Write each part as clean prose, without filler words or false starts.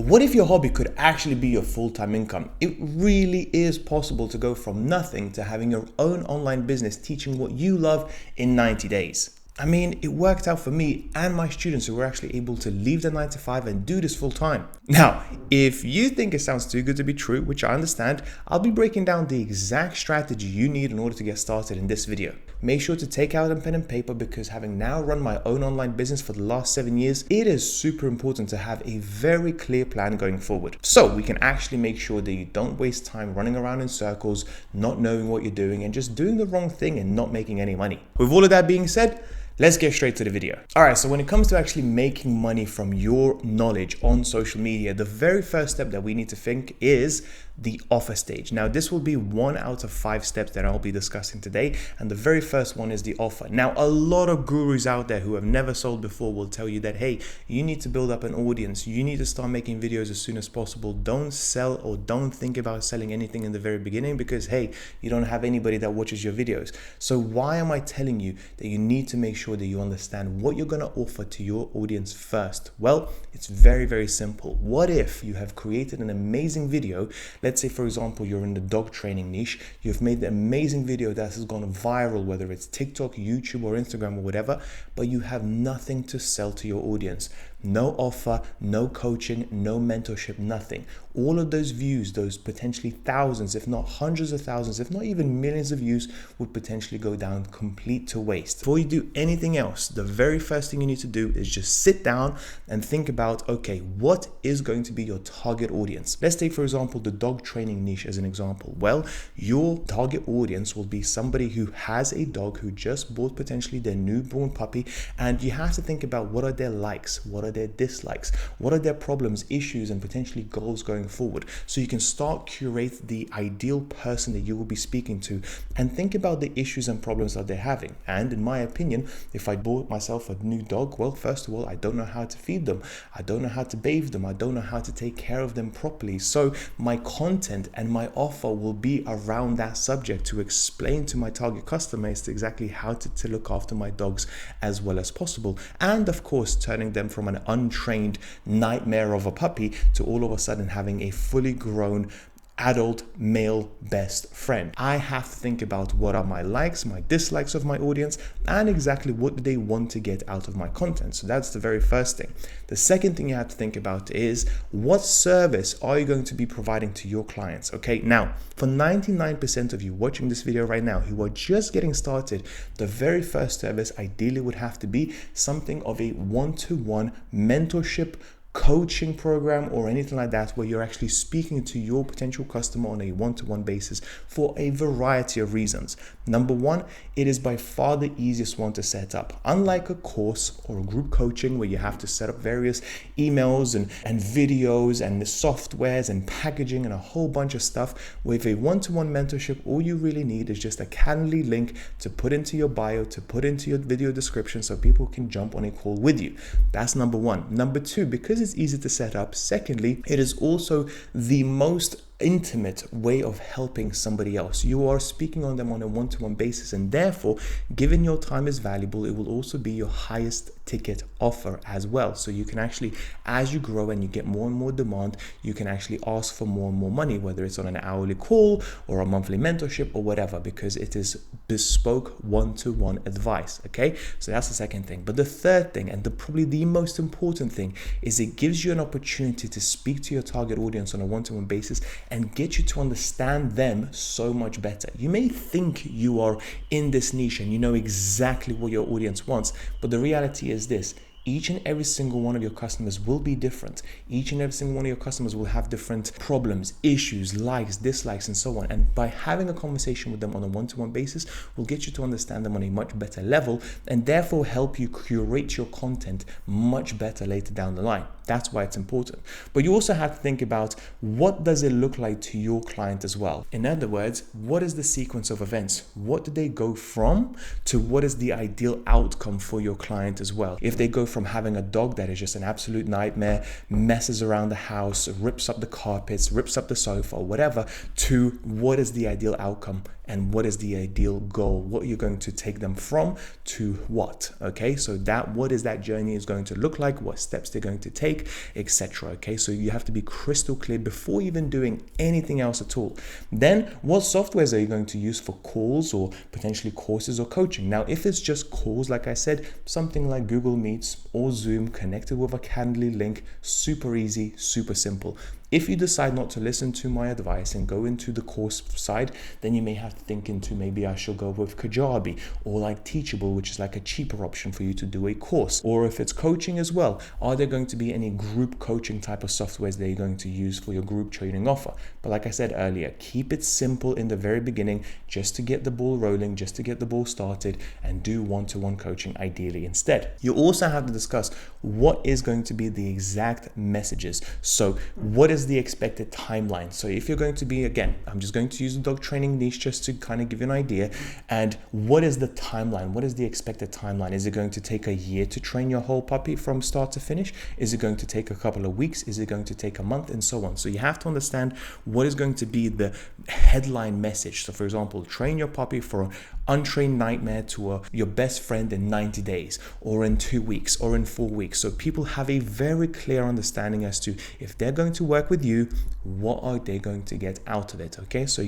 What if your hobby could actually be your full-time income? It really is possible to go from nothing to having your own online business teaching what you love in 90 days. I mean, it worked out for me and my students who were actually able to leave the 9 to 5 and do this full time. Now, if you think it sounds too good to be true, which I understand, I'll be breaking down the exact strategy you need in order to get started in this video. Make sure to take out a pen and paper because having now run my own online business for the last 7 years, it is super important to have a very clear plan going forward. So we can actually make sure that you don't waste time running around in circles, not knowing what you're doing and just doing the wrong thing and not making any money. With all of that being said, let's get straight to the video. All right, so when it comes to actually making money from your knowledge on social media, the very first step that we need to think is the offer stage. Now, this will be 1 out of 5 steps that I'll be discussing today. And the very first one is the offer. Now, a lot of gurus out there who have never sold before will tell you that, hey, you need to build up an audience. You need to start making videos as soon as possible. Don't sell or don't think about selling anything in the very beginning because, hey, you don't have anybody that watches your videos. So why am I telling you that you need to make sure that you understand what you're going to offer to your audience first? Well, it's very, very simple. What if you have created an amazing video? Let's say, for example, you're in the dog training niche. You've made the amazing video that has gone viral, whether it's TikTok, YouTube, or Instagram or whatever, but you have nothing to sell to your audience. No offer, no coaching, no mentorship, nothing. All of those views, those potentially thousands, if not hundreds of thousands, if not even millions of views would potentially go down complete to waste. Before you do anything else, the very first thing you need to do is just sit down and think about, okay, what is going to be your target audience? Let's take, for example, the dog training niche as an example. Well, your target audience will be somebody who has a dog who just bought potentially their newborn puppy, and you have to think about what are their likes, what are their dislikes, what are their problems, issues, and potentially goals going forward. So you can start curate the ideal person that you will be speaking to and think about the issues and problems that they're having. And in my opinion, if I bought myself a new dog, well, first of all, I don't know how to feed them. I don't know how to bathe them. I don't know how to take care of them properly. So my content and my offer will be around that subject to explain to my target customers exactly how to look after my dogs as well as possible. And of course, turning them from an untrained nightmare of a puppy to all of a sudden having a fully grown adult male best friend. I have to think about what are my likes, my dislikes of my audience, and exactly what do they want to get out of my content. So that's the very first thing. The second thing you have to think about is what service are you going to be providing to your clients? Okay, now for 99% of you watching this video right now who are just getting started, the very first service ideally would have to be something of a one-to-one mentorship coaching program or anything like that, where you're actually speaking to your potential customer on a one-to-one basis for a variety of reasons. Number one, it is by far the easiest one to set up. Unlike a course or a group coaching where you have to set up various emails and videos and the softwares and packaging and a whole bunch of stuff, with a one-to-one mentorship, all you really need is just a Calendly link to put into your bio, to put into your video description so people can jump on a call with you. That's number one. Number two, because it's easy to set up. Secondly, it is also the most intimate way of helping somebody else. You are speaking on them on a one-to-one basis, and therefore, given your time is valuable, it will also be your highest ticket offer as well. So you can actually, as you grow and you get more and more demand, you can actually ask for more and more money, whether it's on an hourly call or a monthly mentorship or whatever, because it is bespoke one-to-one advice. Okay, so that's the second thing. But the third thing, and probably the most important thing, is it gives you an opportunity to speak to your target audience on a one-to-one basis and get you to understand them so much better. You may think you are in this niche and you know exactly what your audience wants, but the reality is this: each and every single one of your customers will be different. Each and every single one of your customers will have different problems, issues, likes, dislikes, and so on. And by having a conversation with them on a one-to-one basis will get you to understand them on a much better level, and therefore help you curate your content much better later down the line. That's why it's important. But you also have to think about, what does it look like to your client as well? In other words, what is the sequence of events? What do they go from to what is the ideal outcome for your client as well? If they go from having a dog that is just an absolute nightmare, messes around the house, rips up the carpets, rips up the sofa, or whatever, to what is the ideal outcome and what is the ideal goal? What you're going to take them from to what? Okay, so that what is that journey is going to look like, what steps they're going to take, take, etc. Okay, so you have to be crystal clear before even doing anything else at all. Then what softwares are you going to use for calls or potentially courses or coaching? Now, if it's just calls, like I said, something like Google Meets or Zoom connected with a Calendly link, super easy, super simple. If you decide not to listen to my advice and go into the course side, then you may have to think into maybe I should go with Kajabi or like Teachable, which is like a cheaper option for you to do a course. Or if it's coaching as well, are there going to be any group coaching type of softwares that you're going to use for your group training offer? But like I said earlier, keep it simple in the very beginning just to get the ball rolling, just to get the ball started, and do one-to-one coaching ideally instead. You also have to discuss what is going to be the exact messages. So what is the expected timeline? So if you're going to be, again, I'm just going to use the dog training niche just to kind of give you an idea. And what is the timeline? What is the expected timeline? Is it going to take a year to train your whole puppy from start to finish? Is it going to take a couple of weeks? Is it going to take a month? And so on. So you have to understand what is going to be the headline message. So for example, train your puppy for untrained nightmare to your best friend in 90 days or in 2 weeks or in 4 weeks. So people have a very clear understanding as to if they're going to work with you, what are they going to get out of it? Okay, so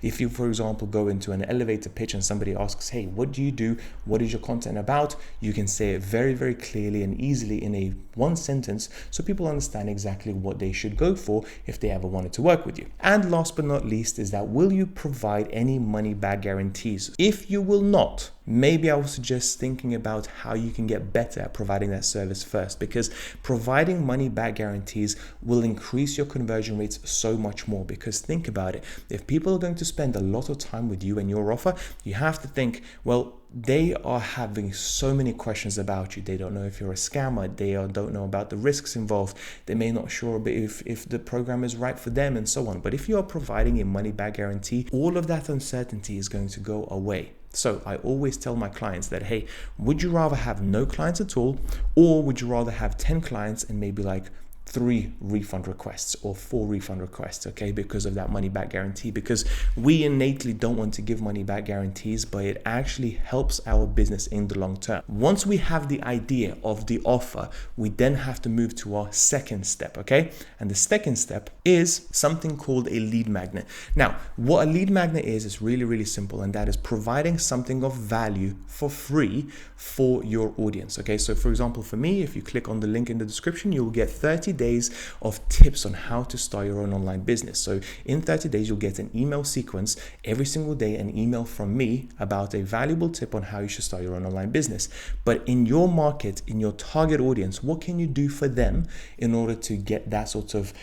if you, for example, go into an elevator pitch and somebody asks, hey, what do you do? What is your content about? You can say it very, very clearly and easily in a one sentence so people understand exactly what they should go for if they ever wanted to work with you. And last but not least is that will you provide any money back guarantees? If you will not, maybe I would suggest thinking about how you can get better at providing that service first, because providing money back guarantees will increase your conversion rates so much more. Because think about it, if people are going to spend a lot of time with you and your offer, you have to think, well, they are having so many questions about you. They don't know if you're a scammer. They don't know about the risks involved. They may not sure if the program is right for them and so on. But if you are providing a money back guarantee, all of that uncertainty is going to go away. So I always tell my clients that, hey, would you rather have no clients at all, or would you rather have 10 clients and maybe like 3 refund requests or 4 refund requests, okay, because of that money back guarantee? Because we innately don't want to give money back guarantees, but it actually helps our business in the long term. Once we have the idea of the offer, we then have to move to our second step, okay? And the second step is something called a lead magnet. Now, what a lead magnet is really, really simple, and that is providing something of value for free for your audience, okay? So for example, for me, if you click on the link in the description, you'll get 30 days of tips on how to start your own online business. So in 30 days, you'll get an email sequence every single day, an email from me about a valuable tip on how you should start your own online business. But in your market, in your target audience, what can you do for them in order to get that sort of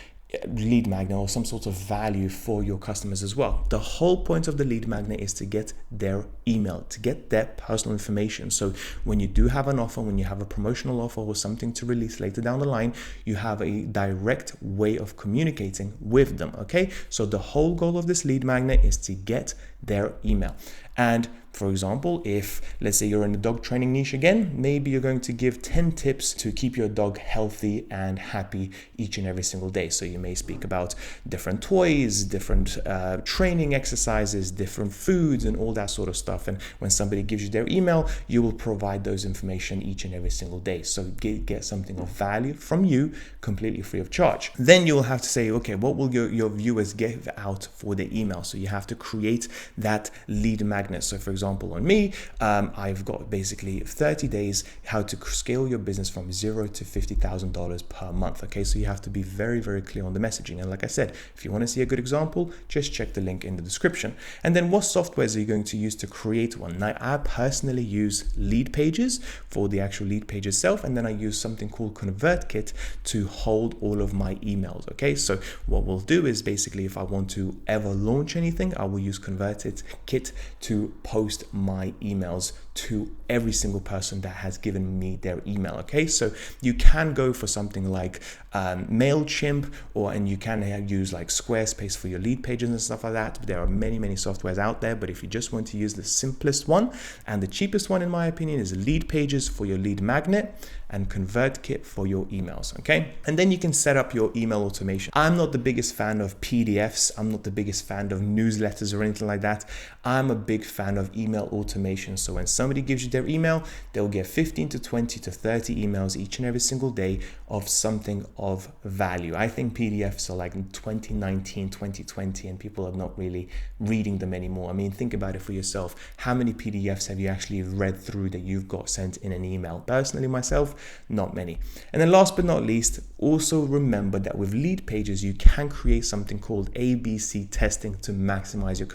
lead magnet or some sort of value for your customers as well? The whole point of the lead magnet is to get their email, to get their personal information. So when you do have an offer, when you have a promotional offer or something to release later down the line, you have a direct way of communicating with them, okay? So the whole goal of this lead magnet is to get their email. And for example, if let's say you're in the dog training niche again, maybe you're going to give 10 tips to keep your dog healthy and happy each and every single day. So you may speak about different toys, different training exercises, different foods, and all that sort of stuff. And when somebody gives you their email, you will provide those information each and every single day. So get something of value from you completely free of charge. Then you will have to say, okay, what will your viewers give out for their email? So you have to create that lead magnet. So for example, on me, I've got basically 30 days how to scale your business from $0 to $50,000 per month. Okay, so you have to be very, very clear on the messaging. And like I said, if you want to see a good example, just check the link in the description. And then what softwares are you going to use to create one? Now, I personally use Leadpages for the actual lead page itself, and then I use something called ConvertKit to hold all of my emails. Okay, so what we'll do is basically if I want to ever launch anything, I will use ConvertKit to post my emails to every single person that has given me their email. Okay, so you can go for something like MailChimp, and you can use like Squarespace for your lead pages and stuff like that. There are many softwares out there, but if you just want to use the simplest one and the cheapest one, in my opinion, is Leadpages for your lead magnet and ConvertKit for your emails. Okay, and then you can set up your email automation. I'm not the biggest fan of PDFs. I'm not the biggest fan of newsletters or anything like that. I'm a big fan of email automation. So when somebody gives you their email, they'll get 15 to 20 to 30 emails each and every single day of something of value. I think PDFs are like 2019, 2020, and people are not really reading them anymore. I mean, think about it for yourself. How many PDFs have you actually read through that you've got sent in an email? Personally, myself, not many. And then last but not least, also remember that with lead pages, you can create something called ABC testing to maximize your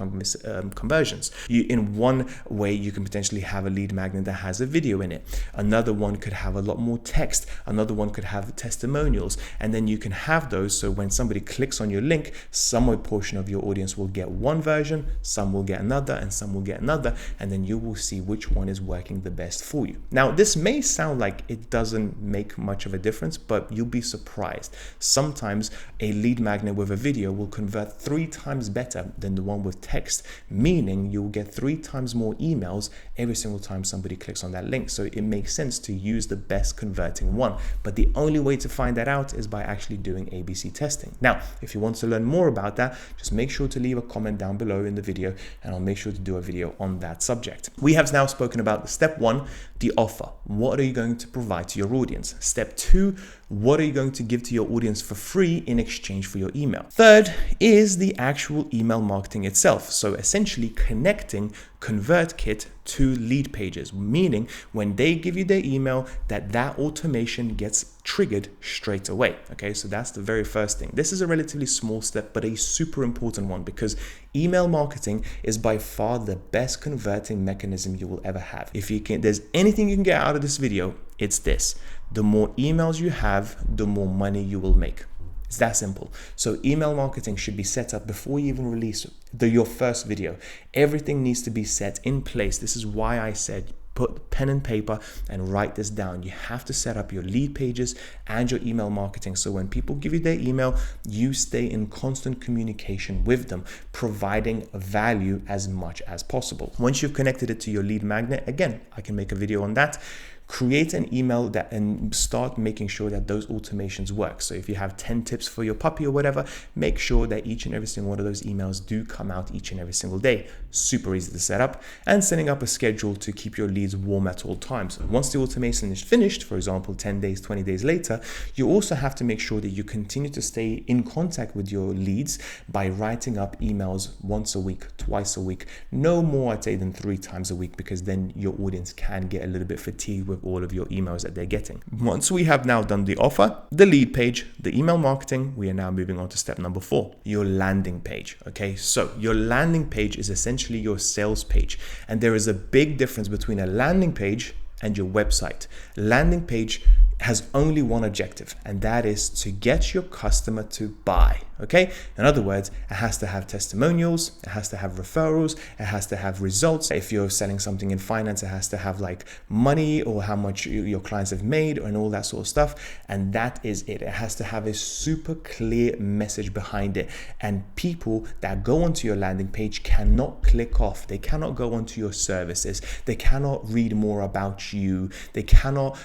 conversions. In one way, you can potentially have a lead magnet that has a video in it. Another one could have a lot more text. Another one could have testimonials. And then you can have those so when somebody clicks on your link, some portion of your audience will get one version, some will get another, and some will get another. And then you will see which one is working the best for you. Now, this may sound like it doesn't make much of a difference, but you'll be surprised. Sometimes a lead magnet with a video will convert 3 times better than the one with text, meaning you'll get 3 times more emails every single time somebody clicks on that link. So it makes sense to use the best converting one. But the only way to find that out is by actually doing ABC testing. Now, if you want to learn more about that, just make sure to leave a comment down below in the video, and I'll make sure to do a video on that subject. We have now spoken about step 1, the offer. What are you going to provide to your audience? Step 2, what are you going to give to your audience for free in exchange for your email? Third is the actual email marketing itself. So essentially connecting ConvertKit to lead pages, meaning when they give you their email, that automation gets triggered straight away. Okay, so that's the very first thing. This is a relatively small step, but a super important one, because email marketing is by far the best converting mechanism you will ever have. If you can, there's anything you can get out of this video, it's this. The more emails you have, the more money you will make. It's that simple. So email marketing should be set up before you even release your first video. Everything needs to be set in place. This is why I said put pen and paper and write this down. You have to set up your lead pages and your email marketing. So when people give you their email, you stay in constant communication with them, providing value as much as possible. Once you've connected it to your lead magnet, again, I can make a video on that. Create an email and start making sure that those automations work. So if you have 10 tips for your puppy or whatever, make sure that each and every single one of those emails do come out each and every single day. Super easy to set up, and setting up a schedule to keep your leads warm at all times. Once the automation is finished, for example, 10 days, 20 days later, you also have to make sure that you continue to stay in contact with your leads by writing up emails once a week, twice a week, no more, I'd say, than 3 times a week, because then your audience can get a little bit fatigued with all of your emails that they're getting. Once we have now done the offer, the lead page, the email marketing, we are now moving on to step number 4, your landing page. Okay, so your landing page is essentially your sales page, and there is a big difference between a landing page and your website. Landing page has only one objective, and that is to get your customer to buy. Okay, in other words, it has to have testimonials, it has to have referrals, it has to have results. If you're selling something in finance, it has to have like money or how much your clients have made and all that sort of stuff. And that is it. It has to have a super clear message behind it. And people that go onto your landing page cannot click off. They cannot go onto your services. They cannot read more about you. They cannot,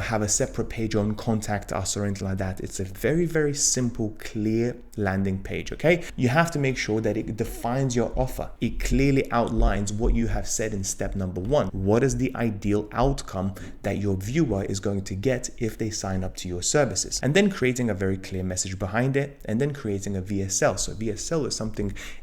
have a separate page on contact us or anything like that. It's a very, very simple, clear landing page. Okay, you have to make sure that it defines your offer. It clearly outlines what you have said in step number 1. What is the ideal outcome that your viewer is going to get if they sign up to your services? And then creating a very clear message behind it, and then creating a VSL. So VSL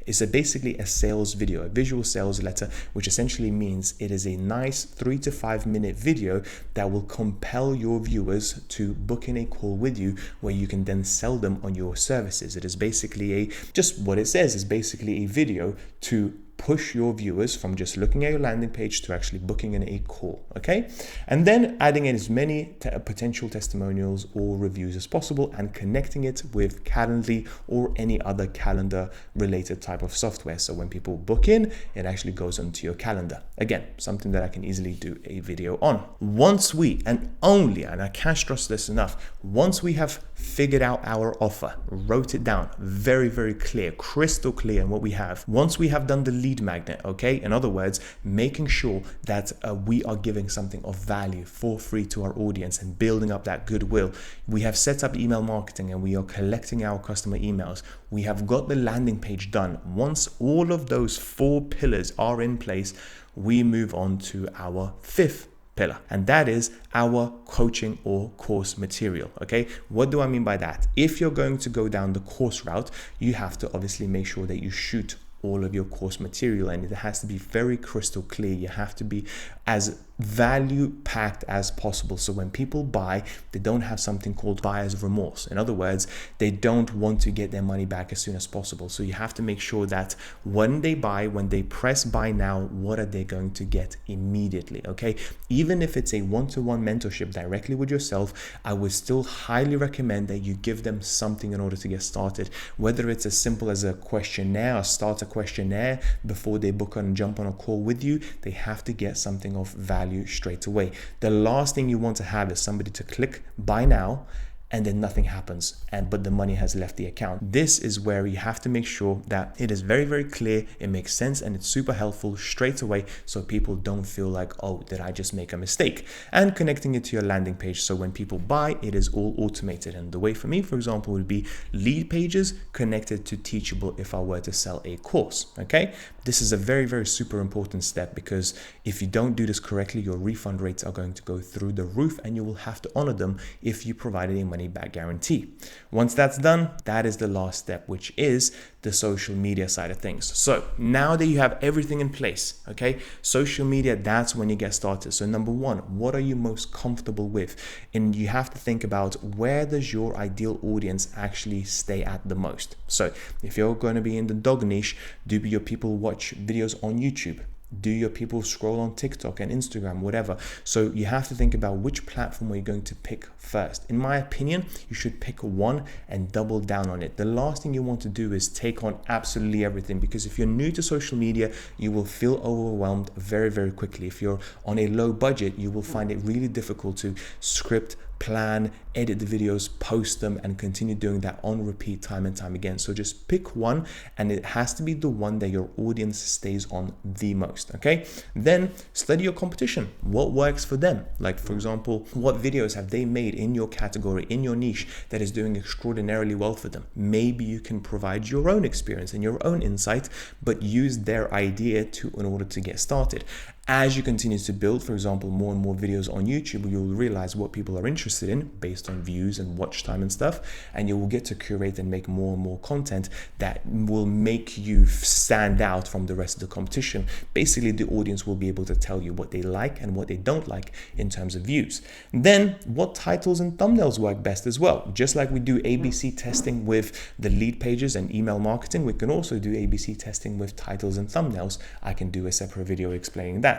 is basically a sales video, a visual sales letter, which essentially means it is a nice 3 to 5 minute video that will compel your viewers to book in a call with you, where you can then sell them on your services. It is basically just what it says is basically a video to push your viewers from just looking at your landing page to actually booking in a call. Okay, and then adding in as many potential testimonials or reviews as possible, and connecting it with Calendly or any other calendar related type of software. So when people book in, it actually goes onto your calendar. Again, something that I can easily do a video on. Once we, and I can't stress this enough, once we have figured out our offer, wrote it down, very, very clear, crystal clear in what we have. Once we have done the lead magnet, okay? In other words, making sure that we are giving something of value for free to our audience and building up that goodwill. We have set up email marketing and we are collecting our customer emails. We have got the landing page done. Once all of those 4 pillars are in place, we move on to our 5th pillar, and that is our coaching or course material. Okay, what do I mean by that? If you're going to go down the course route, you have to obviously make sure that you shoot all of your course material, and it has to be very crystal clear. You have to be as value packed as possible, so when people buy, they don't have something called buyer's remorse. In other words, they don't want to get their money back as soon as possible. So you have to make sure that when they buy, when they press buy now, what are they going to get immediately? Okay, even if it's a one-to-one mentorship directly with yourself, I would still highly recommend that you give them something in order to get started, whether it's as simple as a questionnaire, a starter questionnaire before they book and jump on a call with you. They have to get something of value straight away. The last thing you want to have is somebody to click buy now and then nothing happens, but the money has left the account. This is where you have to make sure that it is very, very clear, it makes sense, and it's super helpful straight away, so people don't feel like, oh, did I just make a mistake? And connecting it to your landing page, so when people buy, it is all automated. And the way for me, for example, would be lead pages connected to Teachable if I were to sell a course. Okay, this is a very, very super important step, because if you don't do this correctly, your refund rates are going to go through the roof, and you will have to honor them if you provided a money back guarantee. Once that's done, that is the last step, which is the social media side of things. So now that you have everything in place, okay, social media, that's when you get started. So number one, what are you most comfortable with? And you have to think about, where does your ideal audience actually stay at the most? So if you're going to be in the dog niche, do your people watch videos on YouTube? Do your people scroll on TikTok and Instagram, whatever? So you have to think about which platform are you going to pick first. In my opinion, you should pick one and double down on it. The last thing you want to do is take on absolutely everything, because if you're new to social media, you will feel overwhelmed very, very quickly. If you're on a low budget, you will find it really difficult to script, plan, edit the videos, post them, and continue doing that on repeat time and time again. So just pick one, and it has to be the one that your audience stays on the most. Okay, then study your competition. What works for them? Like, for example, what videos have they made in your category, in your niche, that is doing extraordinarily well for them? Maybe you can provide your own experience and your own insight, but use their idea in order to get started. As you continue to build, for example, more and more videos on YouTube, you'll realize what people are interested in based on views and watch time and stuff, and you will get to curate and make more and more content that will make you stand out from the rest of the competition. Basically, the audience will be able to tell you what they like and what they don't like in terms of views. Then, what titles and thumbnails work best as well. Just like we do ABC testing with the lead pages and email marketing, we can also do ABC testing with titles and thumbnails. I can do a separate video explaining that.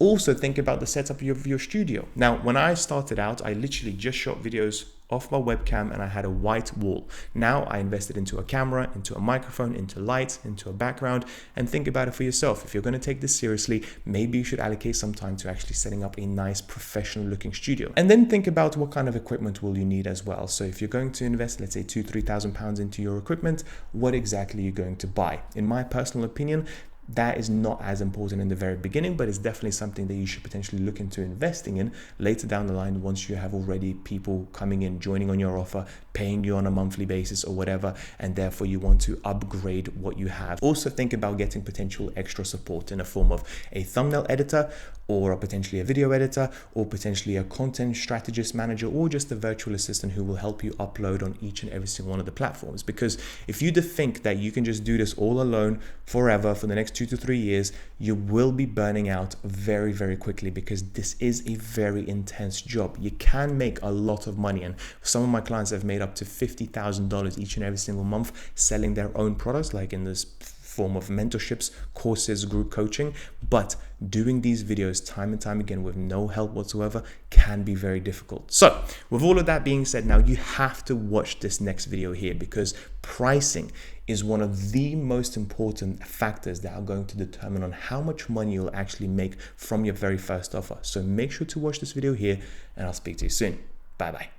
Also think about the setup of your studio. Now, when I started out, I literally just shot videos off my webcam and I had a white wall. Now I invested into a camera, into a microphone, into lights, into a background, and think about it for yourself. If you're going to take this seriously, maybe you should allocate some time to actually setting up a nice professional looking studio. And then think about what kind of equipment will you need as well. So if you're going to invest, let's say £2,000-3,000 into your equipment, what exactly are you going to buy? In my personal opinion, that is not as important in the very beginning, but it's definitely something that you should potentially look into investing in later down the line, once you have already people coming in, joining on your offer, paying you on a monthly basis or whatever, and therefore you want to upgrade what you have. Also think about getting potential extra support in the form of a thumbnail editor, or potentially a video editor, or potentially a content strategist manager, or just a virtual assistant who will help you upload on each and every single one of the platforms. Because if you think that you can just do this all alone forever for the next 2 to 3 years, you will be burning out very, very quickly, because this is a very intense job. You can make a lot of money, and some of my clients have made up to $50,000 each and every single month selling their own products, like in this form of mentorships, courses, group coaching. But doing these videos time and time again with no help whatsoever can be very difficult. So with all of that being said, now you have to watch this next video here, because pricing is one of the most important factors that are going to determine on how much money you'll actually make from your very first offer. So make sure to watch this video here, and I'll speak to you soon. Bye bye.